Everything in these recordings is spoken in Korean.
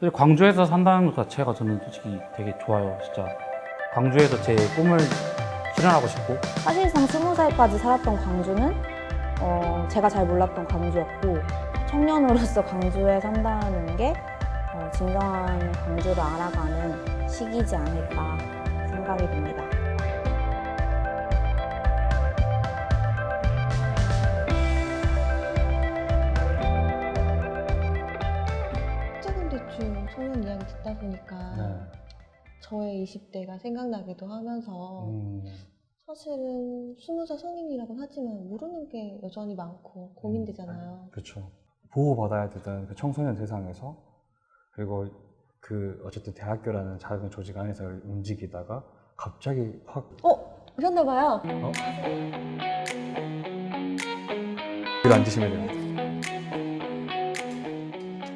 사실 광주에서 산다는 것 자체가 저는 솔직히 되게 좋아요. 진짜 광주에서 제 꿈을 실현하고 싶고. 사실상 20살까지 살았던 광주는 제가 잘 몰랐던 광주였고, 청년으로서 광주에 산다는 게 진정한 광주를 알아가는 시기이지 않을까 생각이 듭니다. 조금 대충 소년 이야기 듣다 보니까 네. 저의 20대가 생각나기도 하면서 사실은 20살 성인이라고 하지만 모르는 게 여전히 많고 고민되잖아요. 그렇죠. 보호받아야 되던 그 청소년 대상에서 그리고 그 어쨌든 대학교라는 작은 조직 안에서 움직이다가 갑자기 확 오셨나봐요. 길 앉으시면 돼요.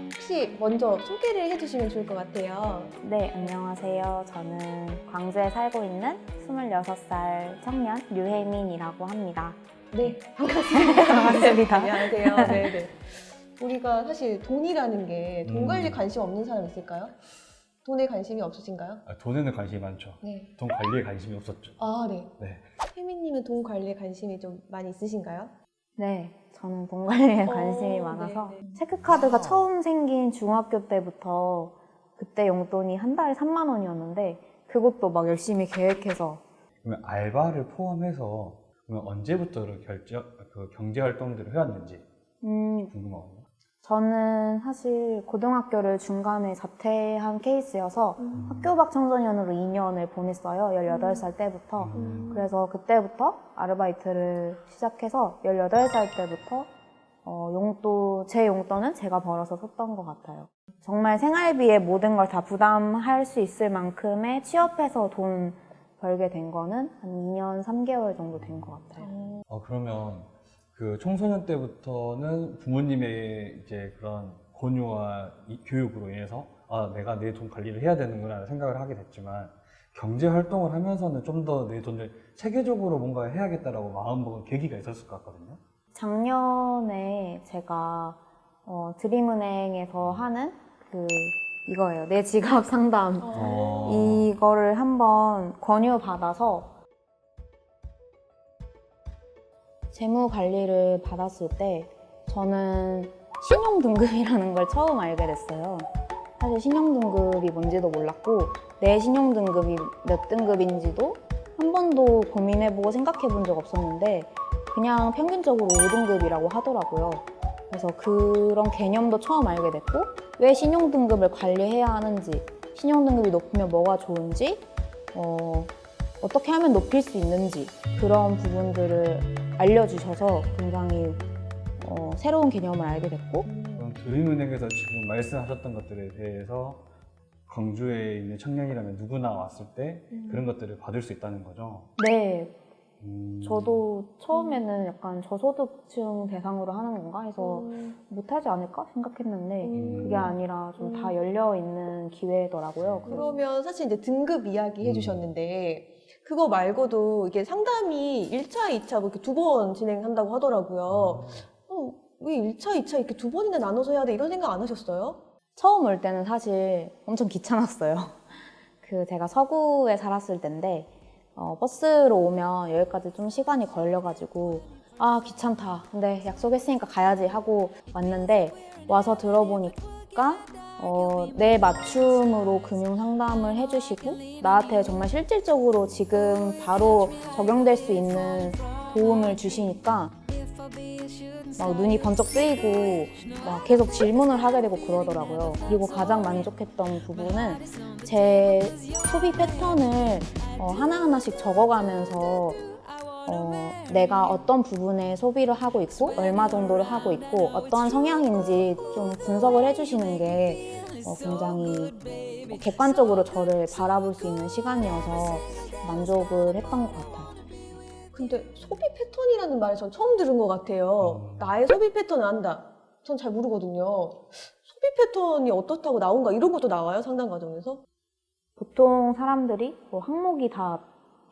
혹시 먼저 소개를 해주시면 좋을 것 같아요. 네, 안녕하세요. 저는 광주에 살고 있는 26살 청년 류혜민이라고 합니다. 네, 반갑습니다. 반갑습니다. 안녕하세요. 네네. 우리가 사실 돈이라는 게 돈 관리에 관심 없는 사람 있을까요? 돈에 관심이 없으신가요? 돈에는 관심이 많죠. 네. 돈 관리에 관심이 없었죠. 아, 네. 네. 혜민님은 돈 관리에 관심이 좀 많이 있으신가요? 네, 저는 돈 관리에 관심이 많아서 네네. 체크카드가 처음 생긴 중학교 때부터 그때 용돈이 한 달에 3만 원이었는데 그것도 막 열심히 계획해서 그러면 알바를 포함해서 그러면 언제부터 그 경제 활동들을 해왔는지 궁금하거든요. 저는 사실 고등학교를 중간에 자퇴한 케이스여서 학교 밖 청소년으로 2년을 보냈어요. 18살 때부터. 그래서 그때부터 아르바이트를 시작해서 18살 때부터 제 용돈은 제가 벌어서 썼던 것 같아요. 정말 생활비에 모든 걸 다 부담할 수 있을 만큼의 취업해서 돈 벌게 된 거는 한 2년 3개월 정도 된 것 같아요. 그러면 그 청소년 때부터는 부모님의 이제 그런 권유와 교육으로 인해서 내가 내 돈 관리를 해야 되는구나 생각을 하게 됐지만 경제 활동을 하면서는 좀 더 내 돈을 체계적으로 뭔가 해야겠다라고 마음먹은 계기가 있었을 것 같거든요. 작년에 제가 드림은행에서 하는 이거예요. 내 지갑 상담. 이거를 한번 권유받아서 재무 관리를 받았을 때 저는 신용등급이라는 걸 처음 알게 됐어요. 사실 신용등급이 뭔지도 몰랐고 내 신용등급이 몇 등급인지도 한 번도 고민해보고 생각해본 적 없었는데 그냥 평균적으로 5등급이라고 하더라고요. 그래서 그런 개념도 처음 알게 됐고 왜 신용등급을 관리해야 하는지, 신용등급이 높으면 뭐가 좋은지, 어떻게 하면 높일 수 있는지 그런 부분들을 알려주셔서 굉장히 새로운 개념을 알게 됐고 그럼 드림은행에서 지금 말씀하셨던 것들에 대해서 광주에 있는 청년이라면 누구나 왔을 때 그런 것들을 받을 수 있다는 거죠? 네, 저도 처음에는 약간 저소득층 대상으로 하는 건가 해서 못하지 않을까 생각했는데 그게 아니라 좀 다 열려있는 기회더라고요. 그러면 사실 이제 등급 이야기 해주셨는데 그거 말고도 이게 상담이 1차, 2차 뭐 이렇게 2번 진행한다고 하더라고요. 왜 1차, 2차 이렇게 2번이나 나눠서 해야 돼? 이런 생각 안 하셨어요? 처음 올 때는 사실 엄청 귀찮았어요. 제가 서구에 살았을 때인데 버스로 오면 여기까지 좀 시간이 걸려가지고 귀찮다. 근데 약속했으니까 가야지 하고 왔는데 와서 들어보니까 내 맞춤으로 금융 상담을 해주시고 나한테 정말 실질적으로 지금 바로 적용될 수 있는 도움을 주시니까 막 눈이 번쩍 뜨이고 막 계속 질문을 하게 되고 그러더라고요. 그리고 가장 만족했던 부분은 제 소비 패턴을 하나하나씩 적어가면서 내가 어떤 부분에 소비를 하고 있고 얼마 정도를 하고 있고 어떠한 성향인지 좀 분석을 해주시는 게 굉장히 객관적으로 저를 바라볼 수 있는 시간이어서 만족을 했던 것 같아요. 근데 소비 패턴이라는 말을 전 처음 들은 것 같아요. 나의 소비 패턴을 안다. 전 잘 모르거든요. 소비 패턴이 어떻다고 나온가 이런 것도 나와요? 상담 과정에서? 보통 사람들이 항목이 다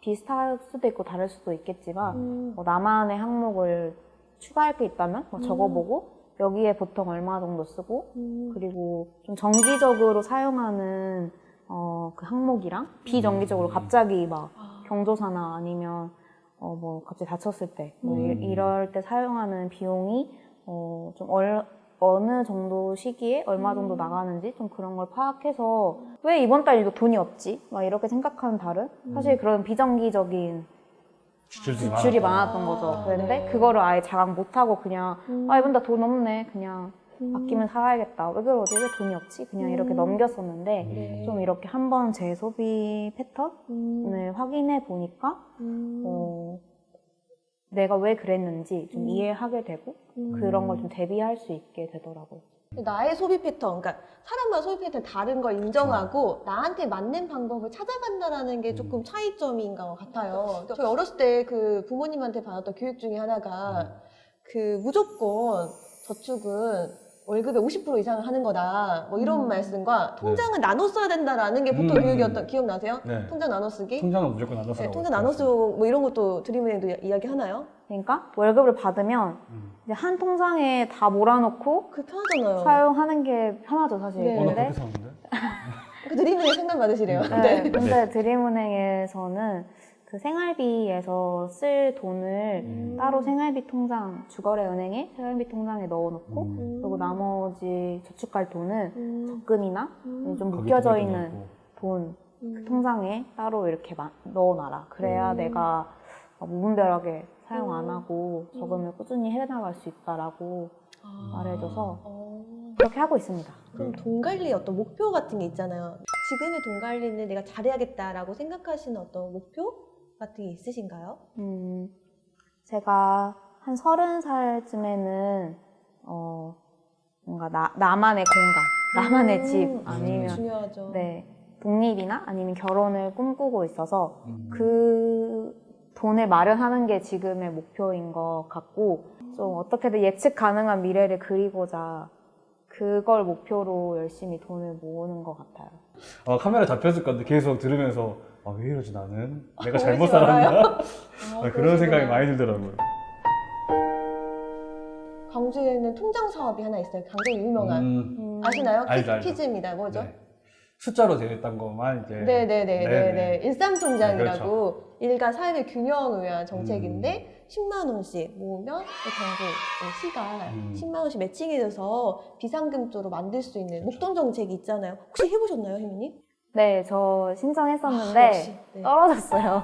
비슷할 수도 있고 다를 수도 있겠지만 나만의 항목을 추가할 게 있다면 적어보고 여기에 보통 얼마 정도 쓰고 그리고 좀 정기적으로 사용하는 그 항목이랑 비정기적으로 갑자기 막 경조사나 아니면 뭐 갑자기 다쳤을 때 뭐 이럴 때 사용하는 비용이 좀 어느 정도 시기에 얼마 정도 나가는지 좀 그런 걸 파악해서 왜 이번 달 이거 돈이 없지? 막 이렇게 생각하는 달은 사실 그런 비정기적인 지출이 많았던 거죠. 그런데 네. 그거를 아예 자각 못하고 그냥 이번 달 돈 없네. 그냥 아끼면 살아야겠다. 왜 그러지? 왜 돈이 없지? 그냥 이렇게 넘겼었는데 네. 좀 이렇게 한번 제 소비 패턴을 확인해 보니까 내가 왜 그랬는지 좀 이해하게 되고 그런 걸 좀 대비할 수 있게 되더라고요. 나의 소비 패턴, 그러니까 사람마다 소비 패턴 다른 걸 인정하고 나한테 맞는 방법을 찾아간다라는 게 조금 차이점인 것 같아요. 저희 어렸을 때 그 부모님한테 받았던 교육 중에 하나가 그 무조건 저축은 월급의 50% 이상을 하는 거다. 뭐 이런 말씀과 통장은 나눠 써야 된다라는 게 보통 교육이었던 기억나세요? 네. 통장 나눠 쓰기? 통장은 무조건 나눠서. 네, 통장 나눠 쓰고 뭐 이런 것도 드림은행도 이야기 하나요? 그러니까 월급을 받으면 이제 한 통장에 다 몰아놓고 그게 편하잖아요. 사용하는 게 편하죠, 사실. 네. 나 근데 그렇게 사는데? 그 드림은행 상담 받으시래요. 네. 근데 드림은행에서는 그 생활비에서 쓸 돈을 따로 생활비 통장, 주거래 은행에 생활비 통장에 넣어놓고 그리고 나머지 저축할 돈은 적금이나 좀 거기 묶여져 돈에도 있는 넣고. 돈 그 통장에 따로 이렇게 넣어놔라. 그래야 내가 무분별하게 사용 안 하고 저금을 꾸준히 해나갈 수 있다라고 말해줘서 그렇게 하고 있습니다. 그럼 돈 관리의 어떤 목표 같은 게 있잖아요. 지금의 돈 관리는 내가 잘해야겠다라고 생각하시는 어떤 목표 같은 게 있으신가요? 제가 한 30살쯤에는 뭔가 나만의 공간, 나만의 집 아니면 중요하죠. 네, 독립이나 아니면 결혼을 꿈꾸고 있어서 그 돈을 마련하는 게 지금의 목표인 것 같고 좀 어떻게든 예측 가능한 미래를 그리고자 그걸 목표로 열심히 돈을 모으는 것 같아요. 카메라 잡혔을 건데 계속 들으면서 왜 이러지 나는? 내가 잘못 보이지 말아요. 살았나? 그런 생각이 많이 들더라고요. 광주에는 통장 사업이 하나 있어요. 광주에 유명한. 아시나요? 알죠. 퀴즈입니다. 뭐죠? 네. 숫자로 되어 있던 것만 이제. 네네네네. 일삼통장이라고 그렇죠. 일가 삶의 균형을 위한 정책인데 10만 원씩 모으면 정부 시가 10만 원씩 매칭이 돼서 비상금조로 만들 수 있는 목돈 정책이 있잖아요. 혹시 해보셨나요, 혜민님? 네, 저 신청했었는데 역시. 네. 떨어졌어요.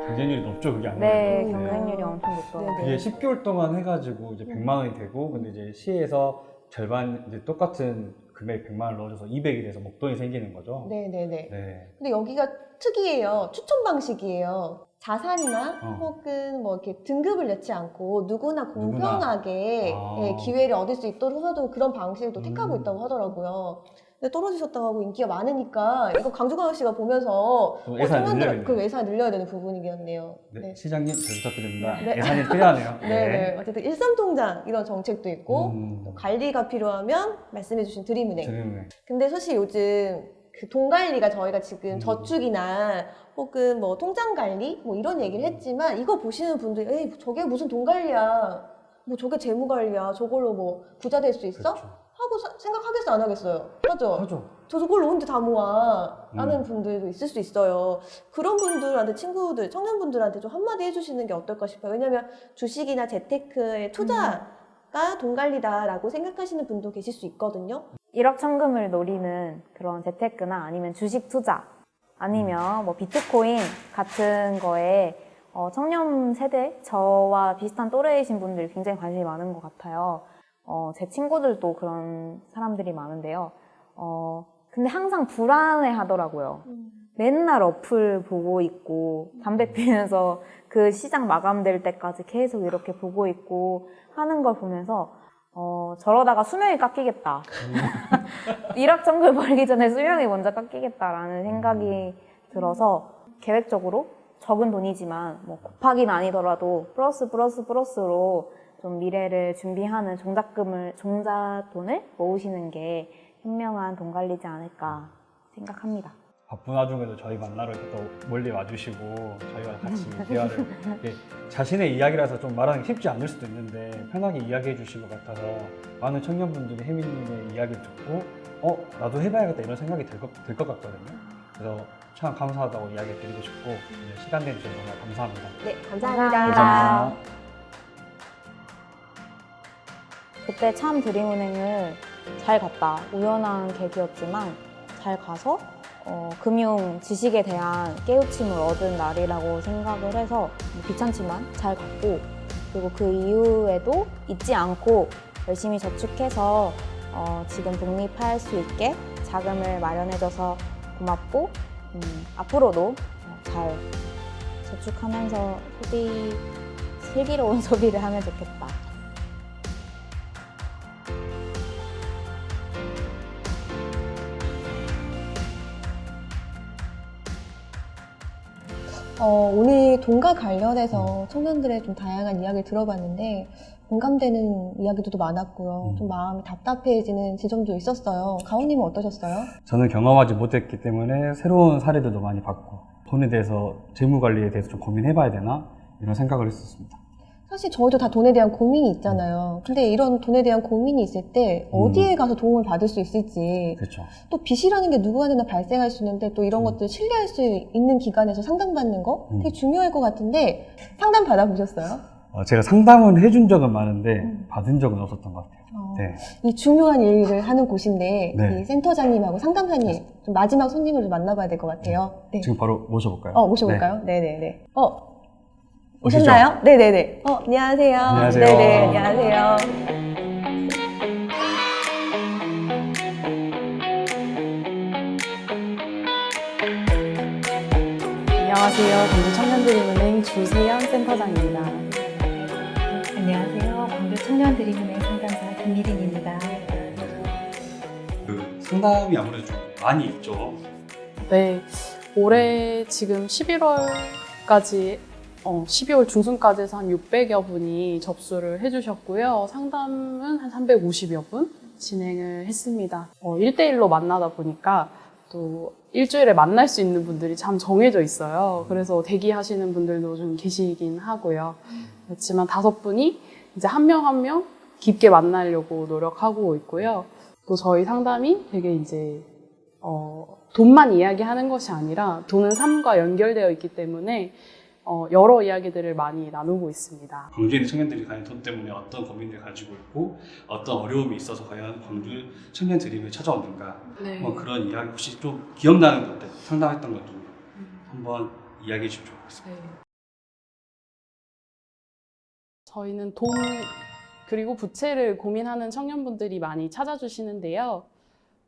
경쟁률이 높죠, 그게 안 네, 그래도. 경쟁률이 엄청 높더라고요. 네. 그게 10개월 동안 해가지고 이제 100만 원이 되고, 근데 이제 시에서 절반 이제 똑같은 금액 100만 원을 넣어줘서 200이 돼서 목돈이 생기는 거죠. 네네네. 네. 근데 여기가 특이해요. 추천 방식이에요. 자산이나 혹은 뭐 이렇게 등급을 넣지 않고 누구나 공평하게 예, 기회를 얻을 수 있도록 해도 그런 방식을 또 택하고 있다고 하더라고요. 근데 떨어지셨다고 하고 인기가 많으니까 이거 강주광역시가 보면서 좀 예산을 청년들 늘려야 그 예산을 늘려야 되는 부분이겠네요. 네, 시장님 잘 부탁드립니다. 네. 예산이 필요하네요. 네. 어쨌든 일삼통장 이런 정책도 있고 또 관리가 필요하면 말씀해주신 드림은행. 드림은행. 근데 사실 요즘 그 돈 관리가 저희가 지금 저축이나 혹은 뭐 통장 관리 뭐 이런 얘기를 했지만 이거 보시는 분들이 에이 저게 무슨 돈 관리야 뭐 저게 재무 관리야 저걸로 뭐 부자 될 수 있어? 그렇죠. 하고 생각하겠어 안 하겠어요? 하죠? 하죠. 저걸로 언제 다 모아 라는 분들도 있을 수 있어요. 그런 분들한테 친구들 청년분들한테 좀 한마디 해주시는 게 어떨까 싶어요. 왜냐면 주식이나 재테크의 투자가 돈 관리다라고 생각하시는 분도 계실 수 있거든요. 일확천금을 노리는 그런 재테크나 아니면 주식 투자 아니면 뭐 비트코인 같은 거에 청년 세대 저와 비슷한 또래이신 분들이 굉장히 관심이 많은 것 같아요. 제 친구들도 그런 사람들이 많은데요. 근데 항상 불안해 하더라고요. 맨날 어플 보고 있고 담배 피면서 그 시장 마감될 때까지 계속 이렇게 보고 있고 하는 걸 보면서 저러다가 수명이 깎이겠다. 일확천금 벌기 전에 수명이 먼저 깎이겠다라는 생각이 들어서 계획적으로 적은 돈이지만 뭐 곱하기는 아니더라도 플러스로 좀 미래를 준비하는 종잣돈을 모으시는 게 현명한 돈 관리지 않을까 생각합니다. 바쁜 와중에도 저희 만나러 이렇게 또 멀리 와주시고 저희와 같이 대화를 이렇게 자신의 이야기라서 좀 말하는 게 쉽지 않을 수도 있는데 편하게 이야기해 주신 것 같아서 많은 청년분들이 혜민님의 이야기를 듣고 나도 해봐야겠다 이런 생각이 들 것 같거든요. 그래서 참 감사하다고 이야기 드리고 싶고 시간 내주셔서 정말 감사합니다. 네, 감사합니다. 감사합니다. 그때 참 드림은행을 잘 갔다. 우연한 계기였지만 잘 가서 금융 지식에 대한 깨우침을 얻은 날이라고 생각을 해서 귀찮지만 잘 갔고, 그리고 그 이후에도 잊지 않고 열심히 저축해서 지금 독립할 수 있게 자금을 마련해줘서 고맙고, 앞으로도 잘 저축하면서 슬기로운 소비를 하면 좋겠다. 오늘 돈과 관련해서 청년들의 좀 다양한 이야기를 들어봤는데 공감되는 이야기도 많았고요. 좀 마음이 답답해지는 지점도 있었어요. 가온님은 어떠셨어요? 저는 경험하지 못했기 때문에 새로운 사례들도 많이 봤고 돈에 대해서 재무 관리에 대해서 좀 고민해봐야 되나 이런 생각을 했었습니다. 사실 저희도 다 돈에 대한 고민이 있잖아요. 근데 이런 돈에 대한 고민이 있을 때 어디에 가서 도움을 받을 수 있을지, 그렇죠. 또 빚이라는 게 누구한테나 발생할 수 있는데 또 이런 것들 신뢰할 수 있는 기관에서 상담받는 거 되게 중요할 것 같은데 상담 받아보셨어요? 제가 상담은 해준 적은 많은데 받은 적은 없었던 것 같아요. 네. 이 중요한 일을 하는 곳인데 네. 이 센터장님하고 상담사님 좀 마지막 손님을 좀 만나봐야 될 것 같아요. 네. 지금 바로 모셔볼까요? 모셔볼까요? 네네네. 오시죠. 오셨나요? 네네네. 안녕하세요. 안녕하세요. 네네, 안녕하세요. 안녕하세요. 광주청년드림은행 주세연 센터장입니다. 안녕하세요. 광주청년드림은행 상담사 김미린입니다. 그 상담이 아무래도 좀 많이 있죠. 네, 올해 지금 11월까지 12월 중순까지 해서 한 600여 분이 접수를 해주셨고요. 상담은 한 350여 분 진행을 했습니다. 1대1로 만나다 보니까 또 일주일에 만날 수 있는 분들이 참 정해져 있어요. 그래서 대기하시는 분들도 좀 계시긴 하고요. 그렇지만 5분이 이제 한 명 한 명 깊게 만나려고 노력하고 있고요. 또 저희 상담이 되게 이제 돈만 이야기하는 것이 아니라 돈은 삶과 연결되어 있기 때문에 여러 이야기들을 많이 나누고 있습니다. 광주에 있는 청년들이 과연 돈 때문에 어떤 고민을 가지고 있고 어떤 어려움이 있어서 과연 광주 청년 드림을 찾아오는가 네. 그런 이야기 혹시 좀 기억나는 것들 상담했던 것 중에 한번 이야기해 주시면 좋겠습니다. 네. 저희는 돈 그리고 부채를 고민하는 청년분들이 많이 찾아주시는데요.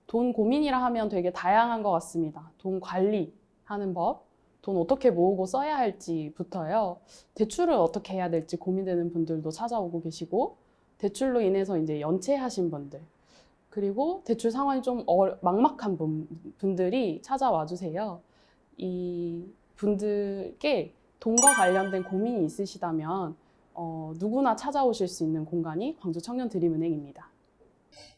돈 고민이라 하면 되게 다양한 것 같습니다. 돈 관리하는 법, 돈 어떻게 모으고 써야 할지부터요. 대출을 어떻게 해야 될지 고민되는 분들도 찾아오고 계시고, 대출로 인해서 이제 연체하신 분들, 그리고 대출 상황이 좀 막막한 분들이 찾아와 주세요. 이 분들께 돈과 관련된 고민이 있으시다면 누구나 찾아오실 수 있는 공간이 광주청년드림은행입니다.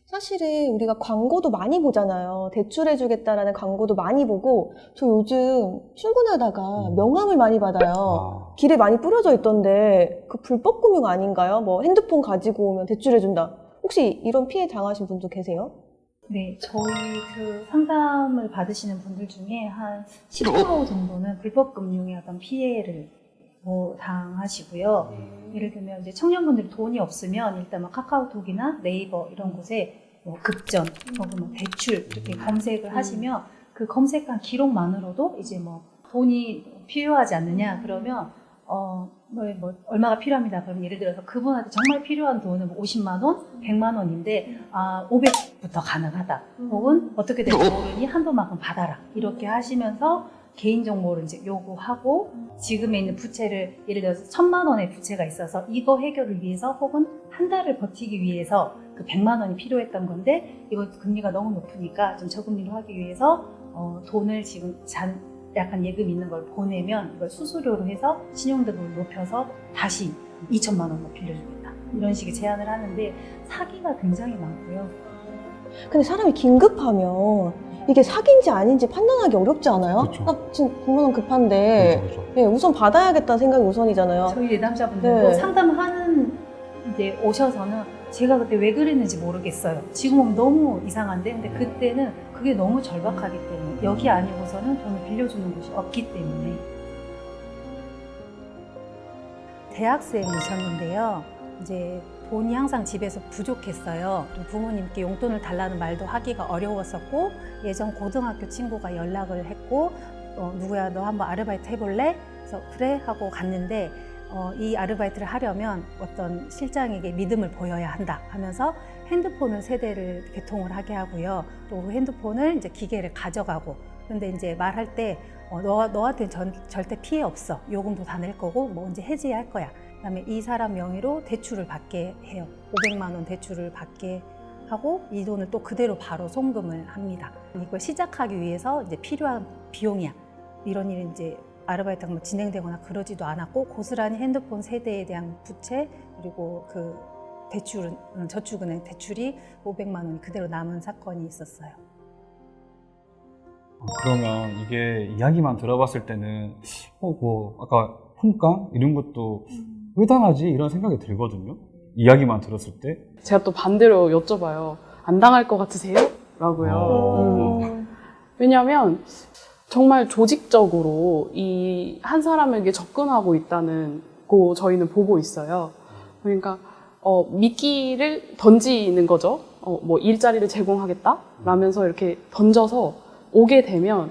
사실은 우리가 광고도 많이 보잖아요. 대출해주겠다라는 광고도 많이 보고, 저 요즘 출근하다가 명함을 많이 받아요. 길에 많이 뿌려져 있던데 그 불법 금융 아닌가요? 뭐 핸드폰 가지고 오면 대출해준다. 혹시 이런 피해 당하신 분도 계세요? 네, 저희 그 상담을 받으시는 분들 중에 한 10% 정도는 불법금융의 어떤 피해를 당하시고요. 예를 들면 이제 청년분들이 돈이 없으면 일단 뭐 카카오톡이나 네이버 이런 곳에 급전 혹은 뭐 대출 이렇게 검색을 하시면 그 검색한 기록만으로도 이제 뭐 돈이 필요하지 않느냐 그러면 얼마가 필요합니다. 그럼 예를 들어서 그분한테 정말 필요한 돈은 50만 원, 100만 원인데 500부터 가능하다. 혹은 어떻게 될지 모르니 한도만큼 받아라. 이렇게 하시면서 개인정보를 이제 요구하고 지금에 있는 부채를 예를 들어서 1,000만 원의 부채가 있어서 이거 해결을 위해서 혹은 한 달을 버티기 위해서 그 100만 원이 필요했던 건데 이거 금리가 너무 높으니까 좀 저금리로 하기 위해서 돈을 지금 약간 예금 있는 걸 보내면 이걸 수수료로 해서 신용등급을 높여서 다시 2,000만 원만 빌려주겠다. 이런 식의 제안을 하는데 사기가 굉장히 많고요. 근데 사람이 긴급하면 이게 사기인지 아닌지 판단하기 어렵지 않아요? 그쵸. 나 지금 100만 원 급한데 그렇죠. 네, 우선 받아야겠다는 생각이 우선이잖아요. 저희 내담자분들도 네. 상담하는 이제 오셔서는 제가 그때 왜 그랬는지 모르겠어요. 지금은 너무 이상한데, 근데 그때는 그게 너무 절박하기 때문에 여기 아니고서는 돈을 빌려주는 곳이 없기 때문에. 대학생이셨는데요. 이제 돈이 항상 집에서 부족했어요. 또 부모님께 용돈을 달라는 말도 하기가 어려웠었고, 예전 고등학교 친구가 연락을 했고, 누구야 너 한번 아르바이트 해볼래? 그래서 그래 하고 갔는데, 이 아르바이트를 하려면 어떤 실장에게 믿음을 보여야 한다 하면서 핸드폰을 3대를 개통을 하게 하고요. 또 그 핸드폰을 이제 기계를 가져가고, 그런데 이제 말할 때 너한테는 절대 피해 없어. 요금도 다 낼 거고 뭐 언제 해지할 거야. 그다음에 이 사람 명의로 대출을 받게 해요. 500만 원 대출을 받게 하고 이 돈을 또 그대로 바로 송금을 합니다. 이걸 시작하기 위해서 이제 필요한 비용이야. 이런 일이 이제 아르바이트가 뭐 진행되거나 그러지도 않았고, 고스란히 핸드폰 세대에 대한 부채 그리고 그 대출은 저축은행 대출이 500만 원이 그대로 남은 사건이 있었어요. 그러면 이게 이야기만 들어봤을 때는 뭐 아까 폰깡 이런 것도 왜 당하지? 이런 생각이 들거든요. 이야기만 들었을 때. 제가 또 반대로 여쭤봐요. 안 당할 것 같으세요? 라고요. 왜냐하면 정말 조직적으로 이 한 사람에게 접근하고 있다는 거 저희는 보고 있어요. 그러니까 미끼를 던지는 거죠. 뭐 일자리를 제공하겠다? 라면서 이렇게 던져서 오게 되면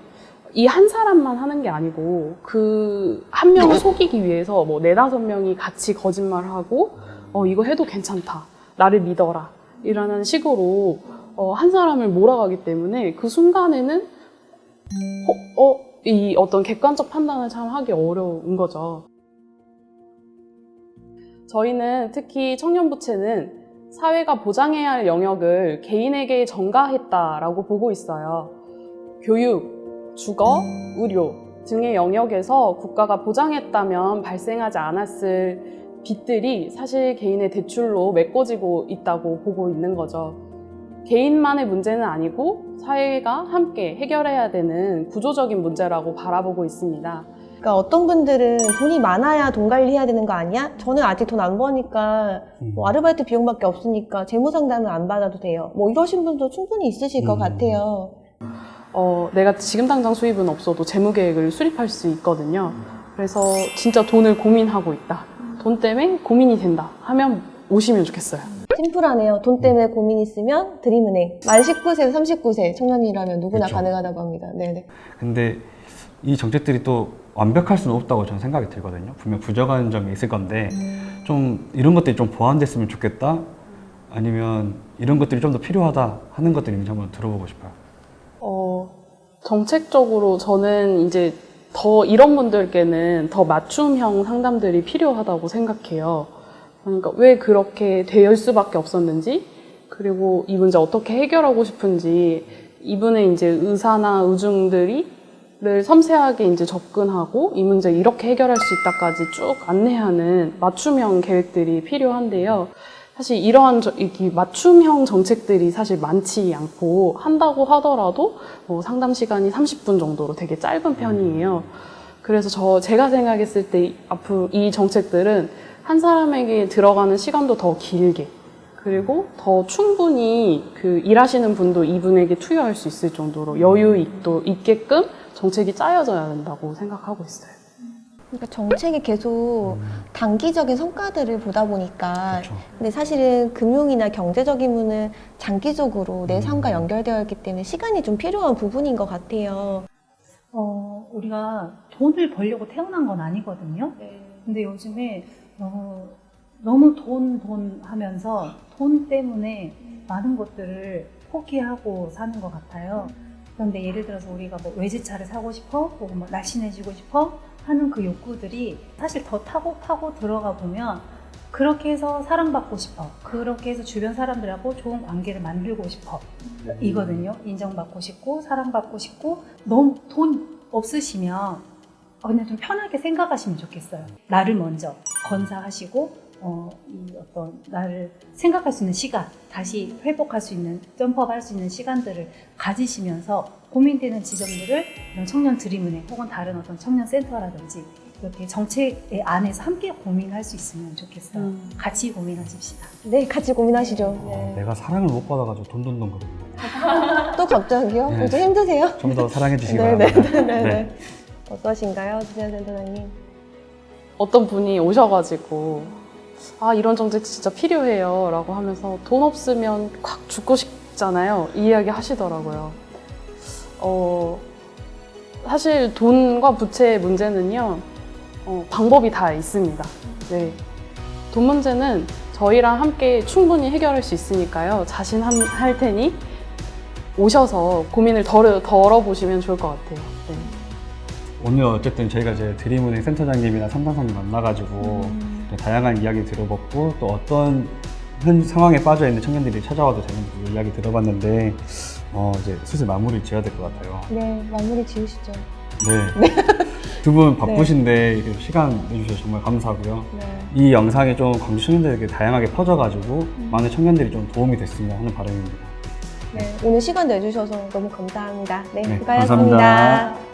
이 한 사람만 하는 게 아니고 그 한 명을 속이기 위해서 뭐 4-5명이 같이 거짓말을 하고 이거 해도 괜찮다. 나를 믿어라. 이라는 식으로 한 사람을 몰아가기 때문에 그 순간에는 이 어떤 객관적 판단을 참 하기 어려운 거죠. 저희는 특히 청년부채는 사회가 보장해야 할 영역을 개인에게 전가했다라고 보고 있어요. 교육, 주거, 의료 등의 영역에서 국가가 보장했다면 발생하지 않았을 빚들이 사실 개인의 대출로 메꿔지고 있다고 보고 있는 거죠. 개인만의 문제는 아니고 사회가 함께 해결해야 되는 구조적인 문제라고 바라보고 있습니다. 그러니까 어떤 분들은 돈이 많아야 돈 관리해야 되는 거 아니야? 저는 아직 돈 안 버니까 뭐 아르바이트 비용밖에 없으니까 재무 상담을 안 받아도 돼요. 뭐 이러신 분도 충분히 있으실 것 같아요. 내가 지금 당장 수입은 없어도 재무 계획을 수립할 수 있거든요. 그래서 진짜 돈을 고민하고 있다. 돈 때문에 고민이 된다 하면 오시면 좋겠어요. 심플하네요. 돈 때문에 고민 있으면 드림은행. 만 19세에서 39세 청년이라면 누구나 그렇죠. 가능하다고 합니다. 네네. 근데 이 정책들이 또 완벽할 수는 없다고 저는 생각이 들거든요. 분명 부족한 점이 있을 건데 좀 이런 것들이 좀 보완됐으면 좋겠다. 아니면 이런 것들이 좀 더 필요하다 하는 것들이 있는지 한번 들어보고 싶어요. 정책적으로 저는 이제 더 이런 분들께는 더 맞춤형 상담들이 필요하다고 생각해요. 그러니까 왜 그렇게 될 수밖에 없었는지, 그리고 이 문제 어떻게 해결하고 싶은지, 이분의 이제 의사나 의중들을 섬세하게 이제 접근하고 이 문제 이렇게 해결할 수 있다까지 쭉 안내하는 맞춤형 계획들이 필요한데요. 사실 이러한 이 맞춤형 정책들이 사실 많지 않고, 한다고 하더라도 뭐 상담 시간이 30분 정도로 되게 짧은 편이에요. 그래서 제가 생각했을 때 앞으로 이 정책들은 한 사람에게 들어가는 시간도 더 길게, 그리고 더 충분히 그 일하시는 분도 이분에게 투여할 수 있을 정도로 여유도 있게끔 정책이 짜여져야 된다고 생각하고 있어요. 그러니까 정책이 계속 단기적인 성과들을 보다 보니까 그렇죠. 근데 사실은 금융이나 경제적인 부분은 장기적으로 내 삶과 연결되어 있기 때문에 시간이 좀 필요한 부분인 것 같아요. 우리가 돈을 벌려고 태어난 건 아니거든요. 근데 요즘에 너무 돈 하면서 돈 때문에 많은 것들을 포기하고 사는 것 같아요. 그런데 예를 들어서 우리가 뭐 외제차를 사고 싶어, 혹은 뭐 날씬해지고 싶어 하는 그 욕구들이 사실 더 타고 들어가 보면 그렇게 해서 사랑받고 싶어, 그렇게 해서 주변 사람들하고 좋은 관계를 만들고 싶어 이거든요. 인정받고 싶고 사랑받고 싶고, 너무 돈 없으시면 그냥 좀 편하게 생각하시면 좋겠어요. 나를 먼저 건사하시고 이 어떤 나를 생각할 수 있는 시간, 다시 회복할 수 있는, 점프할 수 있는 시간들을 가지시면서 고민되는 지점들을 이런 청년 드림은행 혹은 다른 어떤 청년 센터라든지 이렇게 정책 안에서 함께 고민할 수 있으면 좋겠어요. 같이 고민하십시다. 네, 같이 고민하시죠. 내가 사랑을 못 받아가지고 돈돈돈 거든요. 또 갑자기요? 네. 좀 힘드세요? 좀 더 사랑해 주시기 네, 바랍니다. 네. 어떠신가요, 주재현 센터장님? 어떤 분이 오셔가지고 아 이런 정책 진짜 필요해요 라고 하면서 돈 없으면 콱 죽고 싶잖아요. 이 이야기 하시더라고요. 사실 돈과 부채의 문제는요 방법이 다 있습니다. 네. 돈 문제는 저희랑 함께 충분히 해결할 수 있으니까요. 자신할 테니 오셔서 고민을 덜어보시면 좋을 것 같아요. 네. 오늘 어쨌든 저희가 이제 드림은행 센터장님이나 상담사님 만나가지고 다양한 이야기 들어봤고 또 어떤 현 상황에 빠져 있는 청년들이 찾아와도 되는 이야기 들어봤는데 이제 슬슬 마무리 지어야 될 것 같아요. 네, 마무리 지으시죠. 네. 두 분 바쁘신데 이렇게 시간 내주셔서 정말 감사하고요. 네. 이 영상이 좀 광주 청년들에게 다양하게 퍼져가지고 많은 청년들이 좀 도움이 됐으면 하는 바람입니다. 네, 오늘 시간 내주셔서 너무 감사합니다. 네, 네, 수고하셨습니다. 감사합니다.